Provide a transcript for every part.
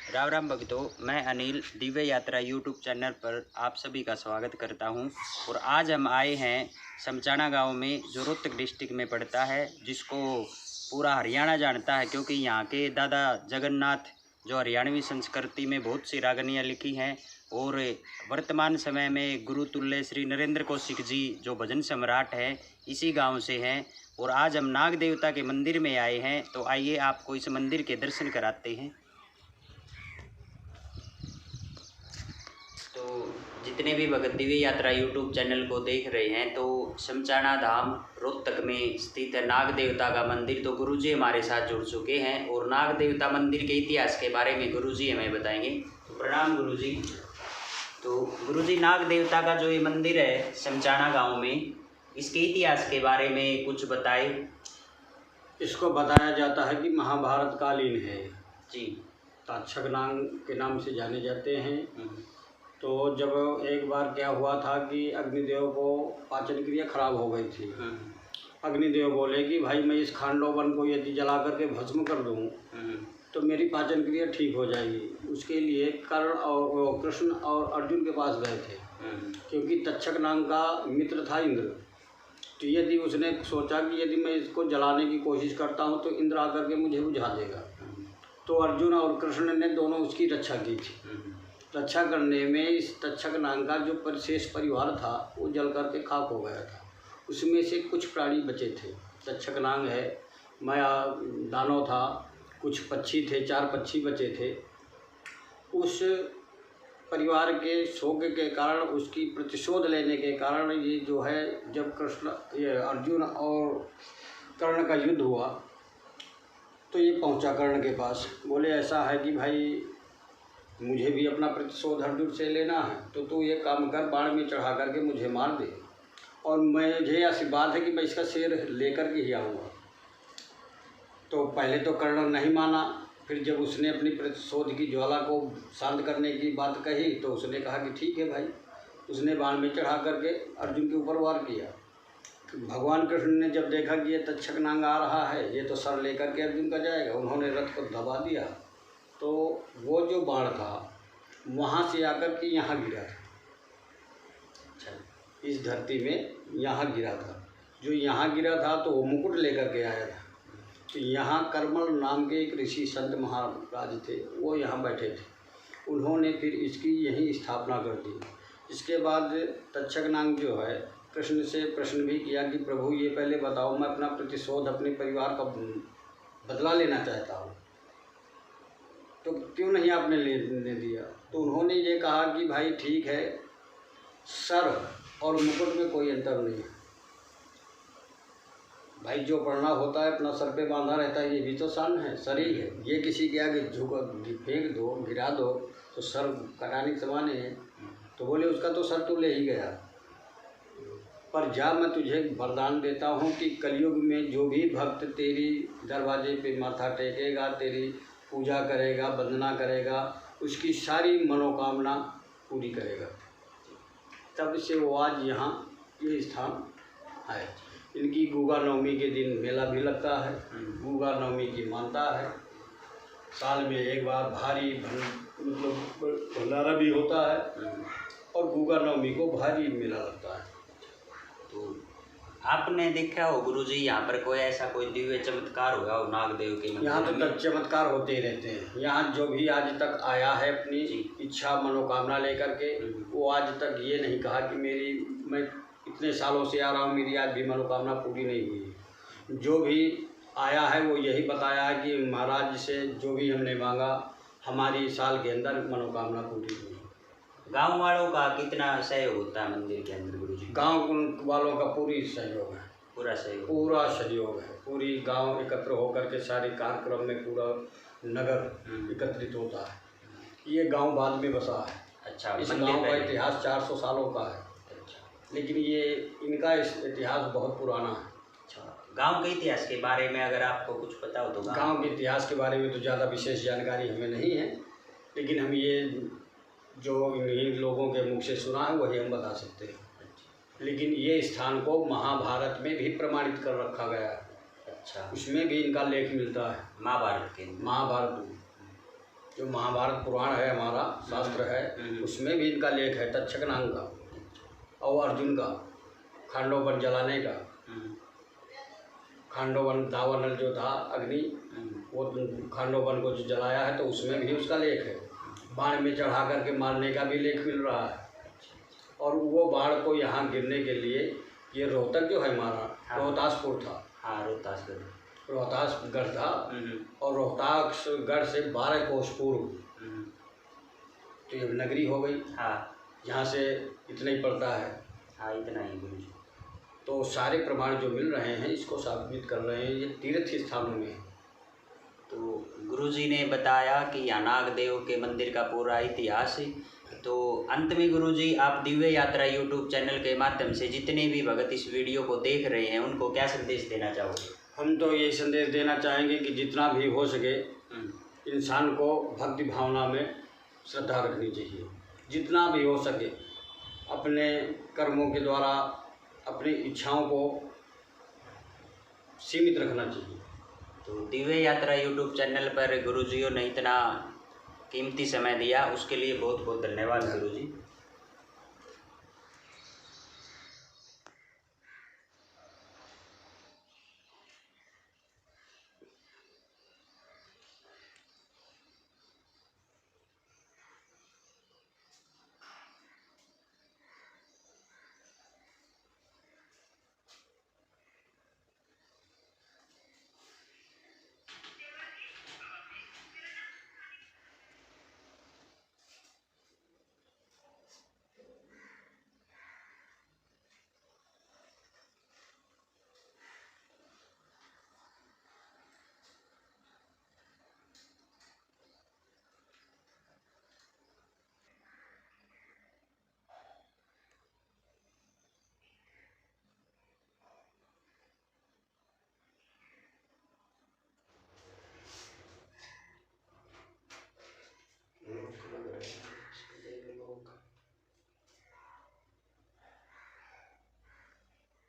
राम राम भक्तों, मैं अनिल दिव्य यात्रा यूट्यूब चैनल पर आप सभी का स्वागत करता हूं। और आज हम आए हैं समचाना गांव में, जो रोहतक डिस्ट्रिक्ट में पड़ता है, जिसको पूरा हरियाणा जानता है, क्योंकि यहाँ के दादा जगन्नाथ जो हरियाणवी संस्कृति में बहुत सी रागनियाँ लिखी हैं। और वर्तमान समय में गुरुतुल्य श्री नरेंद्र कौशिक जी जो भजन सम्राट हैं, इसी गाँव से हैं। और आज हम नाग देवता के मंदिर में आए हैं, तो आइए आपको इस मंदिर के दर्शन कराते हैं। तो जितने भी भगत दिव्य यात्रा यूट्यूब चैनल को देख रहे हैं, तो समचाना धाम रोहतक में स्थित है नाग देवता का मंदिर। तो गुरुजी हमारे साथ जुड़ चुके हैं और नाग देवता मंदिर के इतिहास के बारे में गुरुजी हमें बताएंगे। तो प्रणाम गुरुजी। तो गुरुजी, नाग देवता का जो ये मंदिर है समचाना गांव में, इसके इतिहास के बारे में कुछ बताए। इसको बताया जाता है कि महाभारत कालीन है जी। तक्षक नाग के नाम से जाने जाते हैं। तो जब एक बार क्या हुआ था कि अग्निदेव को पाचन क्रिया खराब हो गई थी। अग्निदेव बोले कि भाई मैं इस खांडोवन को यदि जला करके भस्म कर दूँ तो मेरी पाचन क्रिया ठीक हो जाएगी। उसके लिए कर्ण और कृष्ण और अर्जुन के पास गए थे, क्योंकि तक्षक नाग का मित्र था इंद्र। तो यदि उसने सोचा कि यदि मैं इसको जलाने की कोशिश करता हूँ तो इंद्र आकर के मुझे बुझा देगा। तो अर्जुन और कृष्ण ने दोनों उसकी रक्षा की थी। रक्षा करने में इस तक्षक नाग का जो शेष परिवार था वो जल करके खाक हो गया था। उसमें से कुछ प्राणी बचे थे। तक्षक नाग है, माया दानव था, कुछ पक्षी थे, 4 पक्षी बचे थे। उस परिवार के शोक के कारण, उसकी प्रतिशोध लेने के कारण, ये जो है जब ये अर्जुन और कर्ण का युद्ध हुआ तो ये पहुंचा कर्ण के पास। बोले ऐसा है कि भाई मुझे भी अपना प्रतिशोध अर्जुन से लेना है, तो तू ये काम कर, बाण में चढ़ा करके मुझे मार दे और मुझे आशीर्वाद है कि मैं इसका शेर लेकर के ही आऊँगा। तो पहले तो कर्ण नहीं माना। फिर जब उसने अपनी प्रतिशोध की ज्वाला को शांत करने की बात कही तो उसने कहा कि ठीक है भाई। उसने बाण में चढ़ा करके अर्जुन के ऊपर वार किया। भगवान कृष्ण ने जब देखा कि ये तक्षक नाग आ रहा है, ये तो सर लेकर के अर्जुन का जाएगा, उन्होंने रथ को दबा दिया। तो वो जो बाण था वहाँ से आकर के यहाँ गिरा था। अच्छा, इस धरती में यहाँ गिरा था। जो यहाँ गिरा था तो वो मुकुट लेकर के आया था। तो यहाँ करमल नाम के एक ऋषि संत महाराज थे, वो यहाँ बैठे थे। उन्होंने फिर इसकी यहीं स्थापना कर दी। इसके बाद तक्षक नाग जो है कृष्ण से प्रश्न भी किया कि प्रभु ये पहले बताओ, मैं अपना प्रतिशोध अपने परिवार का बदला लेना चाहता हूँ, तो क्यों नहीं आपने लेने दिया। तो उन्होंने ये कहा कि भाई ठीक है, सर और मुकुट में कोई अंतर नहीं है भाई। जो पढ़ना होता है अपना सर पे बांधा रहता है, ये भी तो शान है, सर ही है। ये किसी के आगे झुका फेंक दो, गिरा दो तो सर कटाने के समान है। तो बोले उसका तो सर तू ले ही गया, पर जा मैं तुझे वरदान देता हूँ कि कलयुग में जो भी भक्त तेरी दरवाजे पे माथा टेकेगा, तेरी पूजा करेगा, वंदना करेगा, उसकी सारी मनोकामना पूरी करेगा। तब से वो आज यहाँ ये स्थान है। इनकी गुगा नवमी के दिन मेला भी लगता है। गुगा नवमी की मानता है। साल में एक बार भारी भंडारा भी होता है और गुगा नवमी को भारी मेला लगता है। तो आपने देखा हो गुरुजी, यहाँ पर कोई ऐसा कोई दिव्य चमत्कार हुआ हो नागदेव के मंदिर? यहाँ तो चमत्कार होते ही रहते हैं। यहाँ जो भी आज तक आया है अपनी इच्छा मनोकामना लेकर के, वो आज तक ये नहीं कहा कि मैं इतने सालों से आ रहा हूँ, मेरी आज भी मनोकामना पूरी नहीं हुई। जो भी आया है वो यही बताया है कि महाराज से जो भी हमने मांगा हमारी साल के अंदर मनोकामना पूरी हुई। गांव वालों का कितना सहयोग होता है मंदिर के अंदर गुरुजी? गांव वालों का पूरी सहयोग है। पूरा सहयोग? पूरा सहयोग है। पूरी गांव एकत्र होकर के सारे कार्यक्रम में पूरा नगर एकत्रित होता है। ये गांव बाद में बसा है। अच्छा, इस गांव का इतिहास 400 सालों का है। लेकिन ये इनका इतिहास बहुत पुराना है। अच्छा, गांव के इतिहास के बारे में अगर आपको कुछ पता हो तो? गांव के इतिहास के बारे में तो ज़्यादा विशेष जानकारी हमें नहीं है, लेकिन हम ये जो इन्हीं लोगों के मुख से सुना है वही हम बता सकते हैं। लेकिन ये स्थान को महाभारत में भी प्रमाणित कर रखा गया है। अच्छा, उसमें भी इनका लेख मिलता है महाभारत में। जो महाभारत पुराण है हमारा शास्त्र है, उसमें भी इनका लेख है तक्षक नाम का, और अर्जुन का खांडोवन जलाने का। खांडोवन दावानल जो था अग्नि, वो खांडोवन को जो जलाया है तो उसमें भी उसका लेख है। बाण में चढ़ा करके मारने का भी लेख मिल रहा है। और वो बाण को यहाँ गिरने के लिए ये रोहतक जो है हमारा रोहतासपुर था। हाँ, रोहतासगढ़ था। और रोहतासगढ़ से 12 कोस पूर्व तो ये नगरी हो गई। हाँ, यहाँ से इतना ही पड़ता है। हाँ, इतना ही गुरुजी। तो सारे प्रमाण जो मिल रहे हैं इसको साबित कर रहे हैं, ये तीर्थ स्थानों में है। तो गुरुजी ने बताया कि यहाँ नागदेव के मंदिर का पूरा इतिहास है। तो अंत में गुरुजी, आप दिव्य यात्रा यूट्यूब चैनल के माध्यम से जितने भी भगत इस वीडियो को देख रहे हैं उनको क्या संदेश देना चाहोगे? हम तो यही संदेश देना चाहेंगे कि जितना भी हो सके इंसान को भक्ति भावना में श्रद्धा रखनी चाहिए। जितना भी हो सके अपने कर्मों के द्वारा अपनी इच्छाओं को सीमित रखना चाहिए। तो दिव्य यात्रा यूट्यूब चैनल पर गुरुजियों ने इतना कीमती समय दिया, उसके लिए बहुत बहुत धन्यवाद गुरुजी।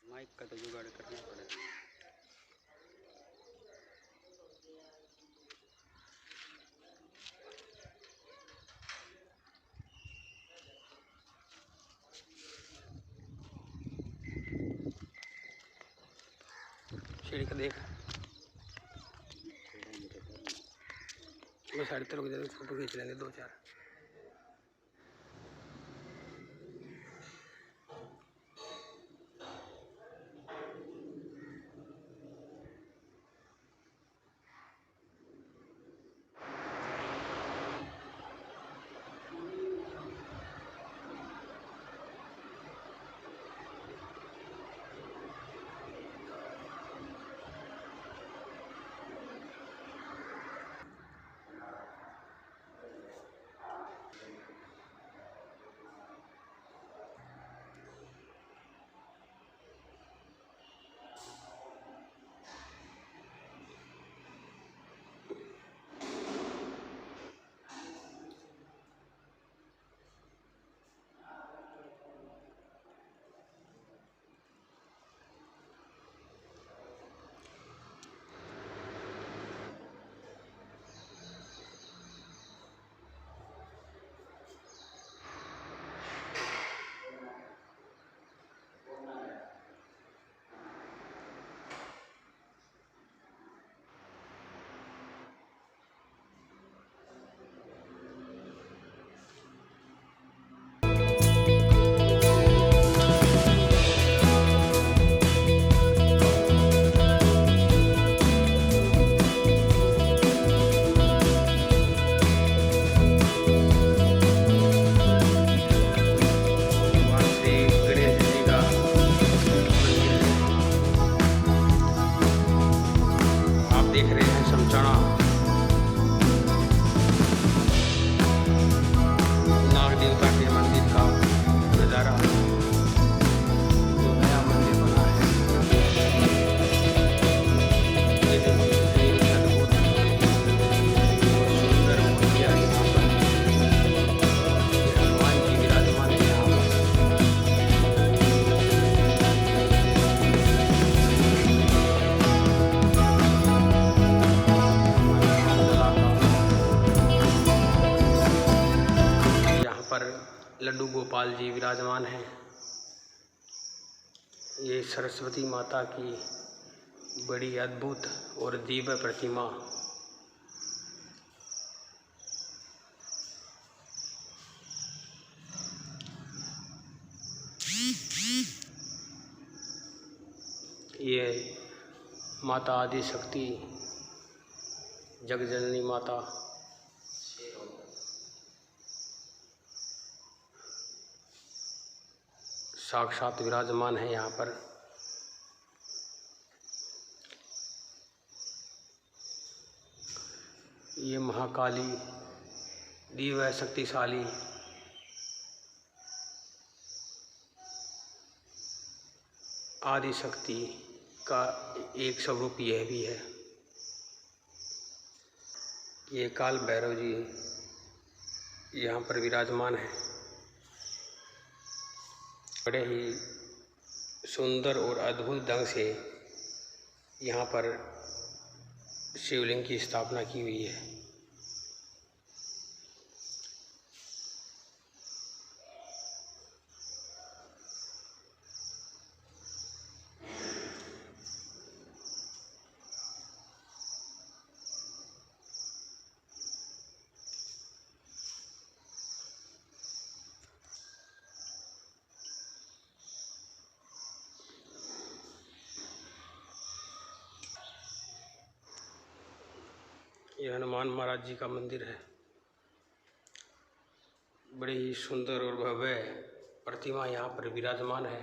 माइक का तो जुगाड़ करना पड़ेगा। सीढ़ी का देख वो साइड तक रुक जाए, फोटो खींच लेंगे 2-4। लड्डू गोपाल जी विराजमान हैं। ये सरस्वती माता की बड़ी अद्भुत और दिव्य प्रतिमा ये माता आदि शक्ति जगजननी माता साक्षात विराजमान है यहाँ पर। ये महाकाली दिव्य शक्तिशाली आदि शक्ति का एक स्वरूप यह भी है। ये काल भैरव जी यहाँ पर विराजमान है। बड़े ही सुंदर और अद्भुत ढंग से यहाँ पर शिवलिंग की स्थापना की हुई है। ये हनुमान महाराज जी का मंदिर है। बड़े ही सुंदर और भव्य प्रतिमा यहाँ पर विराजमान है।